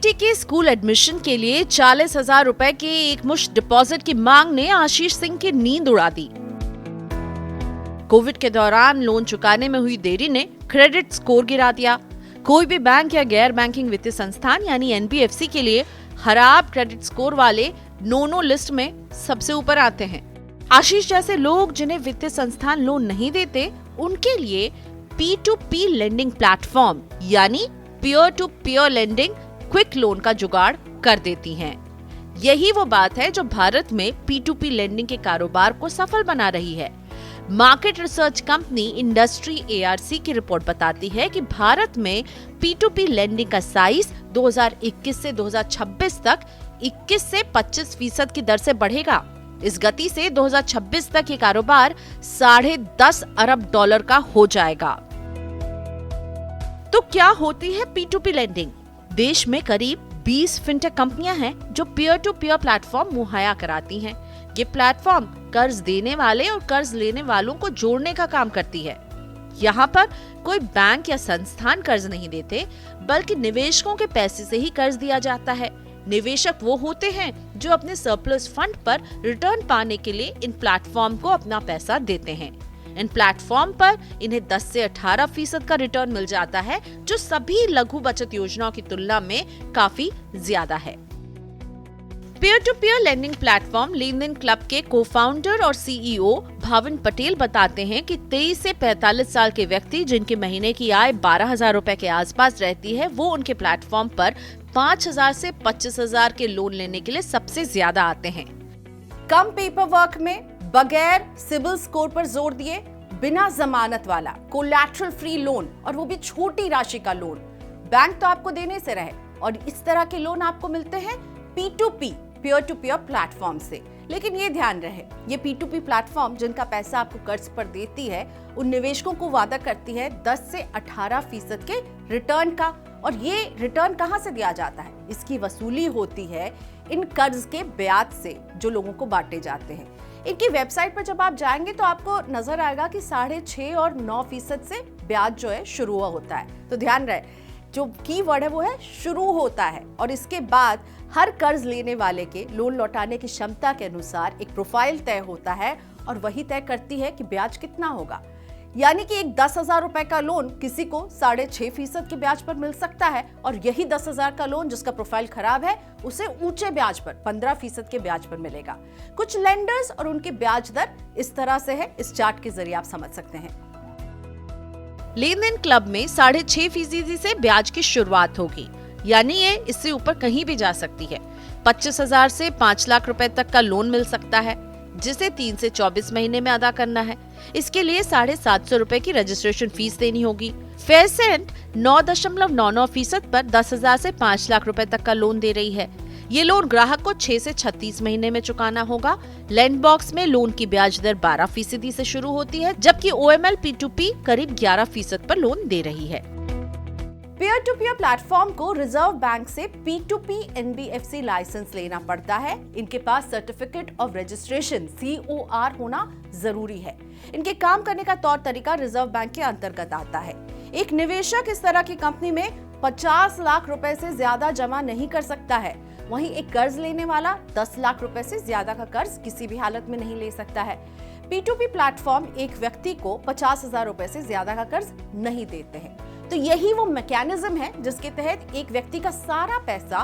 बेटी के school admission के लिए 40,000 रुपए के एक मुश्त डिपॉजिट की मांग ने आशीष सिंह की नींद उड़ा दी। कोविड के दौरान लोन चुकाने में हुई देरी ने क्रेडिट स्कोर गिरा दिया। कोई भी बैंक या गैर बैंकिंग वित्तीय संस्थान यानी एनबीएफसी के लिए खराब क्रेडिट स्कोर वाले नो लिस्ट में सबसे ऊपर आते हैं। आशीष जैसे लोग जिन्हें वित्तीय संस्थान लोन नहीं देते, उनके लिए P2P लेंडिंग प्लेटफॉर्म यानी peer to peer lending quick loan का जुगाड़ कर देती हैं। यही वो बात है जो भारत में P2P लेंडिंग के कारोबार को सफल बना रही है। Market research company industry ARC की रिपोर्ट बताती है कि भारत में P2P लेंडिंग का साइज 2021 से 2026 तक 21 से 25% की दर से बढ़ेगा। इस गति से 2026 तक ये कारोबार $10.5 अरब का हो जाएगा। तो क्या होती है P2P लेंडिंग? देश में करीब 20 फिनटेक कंपनियां हैं जो पीयर टू पीयर प्लेटफॉर्म मुहैया कराती हैं। ये प्लेटफॉर्म कर्ज देने वाले और कर्ज लेने वालों को जोड़ने का काम करती है। यहाँ पर कोई बैंक या संस्थान कर्ज नहीं देते, बल्कि निवेशकों के पैसे से ही कर्ज दिया जाता है। निवेशक वो होते हैं जो अपने सरप्लस फंड पर रिटर्न पाने के लिए इन प्लेटफॉर्म को अपना पैसा देते हैं। इन प्लेटफॉर्म पर इन्हें 10 से 18% का रिटर्न मिल जाता है, जो सभी लघु बचत योजनाओं की तुलना में काफी ज्यादा है। Peer to peer lending platform LenDen club के को-फाउंडर और CEO भाविन पटेल बताते हैं कि 23 से 45 साल के व्यक्ति जिनकी महीने की आय 12,000 रुपए के आसपास रहती है, वो उनके प्लेटफॉर्म पर 5,000 से 25,000 के लोन लेने के लिए सबसे ज्यादा आते हैं। कम पेपर वर्क में, बगैर सिबिल स्कोर पर जोर दिए, बिना जमानत वाला कोलैटरल फ्री लोन, और वो भी छोटी राशि का लोन। बैंक तो आपको देने से रहे, और इस तरह के लोन आपको मिलते हैं P2P peer to peer platform से। लेकिन ये ध्यान रहे, ये P2P प्लेटफॉर्म जिनका पैसा आपको कर्ज पर देती है, उन निवेशकों को वादा करती है 10 से 18% के रिटर्न का। और ये रिटर्न कहाँ से दिया जाता है? इसकी वसूली होती है इन कर्ज के ब्याज से जो लोगों को बांटे जाते हैं। इनकी वेबसाइट पर जब आप जाएंगे तो आपको नजर आएगा कि 6.5 और 9% से ब्याज जो है शुरू होता है। तो ध्यान रहे, जो कीवर्ड है वो है शुरू होता है, और इसके बाद हर कर्ज लेने वाले के लोन लौटाने की क्षमता के अनुसार एक प्रोफाइल तय होता है, और वही तय करती है कि ब्याज कितना होगा। यानी कि एक 10,000 रुपए का लोन किसी को 6.5% के ब्याज पर मिल सकता है, और यही 10,000 का लोन जिसका प्रोफाइल खराब है उसे ऊंचे ब्याज पर 15% के ब्याज पर मिलेगा। कुछ लेंडर्स और उनकी ब्याज दर इस तरह से है, इस चार्ट के जरिए आप समझ सकते हैं। लेनदेन क्लब में 6.5% से ब्याज की शुरुआत होगी, यानी ये इससे ऊपर कहीं भी जा सकती है। 25,000 से 5 लाख रुपए तक का लोन मिल सकता है, जिसे 3 से 24 महीने में अदा करना है। इसके लिए 750 रुपए की रजिस्ट्रेशन फीस देनी होगी। फेयरसेंट 9.99% पर 10,000 से 5 लाख रुपए तक का लोन दे रही है। ये लोन ग्राहक को 6 से 36 महीने में चुकाना होगा। लैंडबॉक्स में लोन की ब्याज दर 12% से शुरू होती है, जबकि OML P2P करीब 11% पर लोन दे रही है। पीयर टू पीयर प्लेटफॉर्म को रिजर्व बैंक से P2P NBFC लाइसेंस लेना पड़ता है। इनके पास सर्टिफिकेट ऑफ रजिस्ट्रेशन COR होना जरूरी है। इनके काम करने का तौर तरीका रिजर्व बैंक के अंतर्गत आता है। एक निवेशक इस तरह की कंपनी में 50 लाख रुपए से ज्यादा जमा नहीं कर सकता है। वहीं एक कर्ज लेने वाला 10 लाख रुपए से ज्यादा का कर्ज किसी भी हालत में नहीं ले सकता है। P2P प्लेटफॉर्म एक व्यक्ति को 50,000 रुपए से ज्यादा का कर्ज नहीं देते हैं। तो यही वो मैकेनिज्म है जिसके तहत एक व्यक्ति का सारा पैसा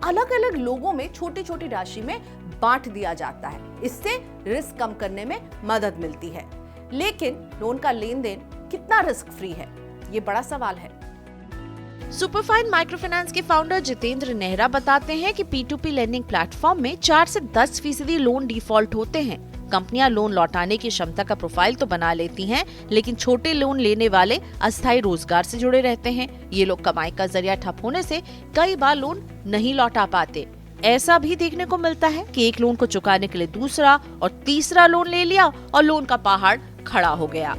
अलग अलग लोगों में छोटी छोटी राशि में बांट दिया जाता है। इससे रिस्क कम करने में मदद मिलती है। लेकिन लोन का लेन देन कितना रिस्क फ्री है, ये बड़ा सवाल है। सुपरफाइन माइक्रोफाइनेंस के फाउंडर जितेंद्र नेहरा बताते हैं कि P2P लेंडिंग प्लेटफॉर्म में 4 से 10% लोन डिफॉल्ट होते हैं। कंपनियां लोन लौटाने की क्षमता का प्रोफाइल तो बना लेती हैं, लेकिन छोटे लोन लेने वाले अस्थायी रोजगार से जुड़े रहते हैं। ये लोग कमाई का जरिया ठप होने से कई बार लोन नहीं लौटा पाते। ऐसा भी देखने को मिलता है कि एक लोन को चुकाने के लिए दूसरा और तीसरा लोन ले लिया और लोन का पहाड़ खड़ा हो गया।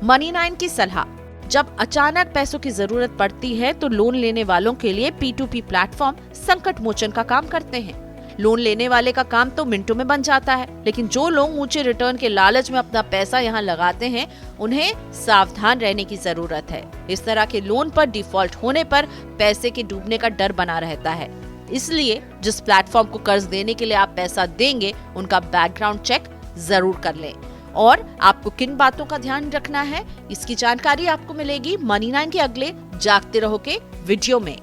मनी 9 की सलाह, जब अचानक पैसों की जरूरत पड़ती है तो लोन लेने वालों के लिए P2P प्लेटफॉर्म संकट मोचन का काम करते हैं। लोन लेने वाले का काम तो मिनटों में बन जाता है, लेकिन जो लोग ऊंचे रिटर्न के लालच में अपना पैसा यहाँ लगाते हैं, उन्हें सावधान रहने की जरूरत है। इस तरह के लोन पर डिफॉल्ट होने पर पैसे के डूबने का डर बना रहता है। इसलिए जिस प्लेटफॉर्म को कर्ज देने के लिए आप पैसा देंगे उनका बैकग्राउंड चेक जरूर कर लें। और आपको किन बातों का ध्यान रखना है, इसकी जानकारी आपको मिलेगी मनी 9 के अगले जागते रहो के वीडियो में।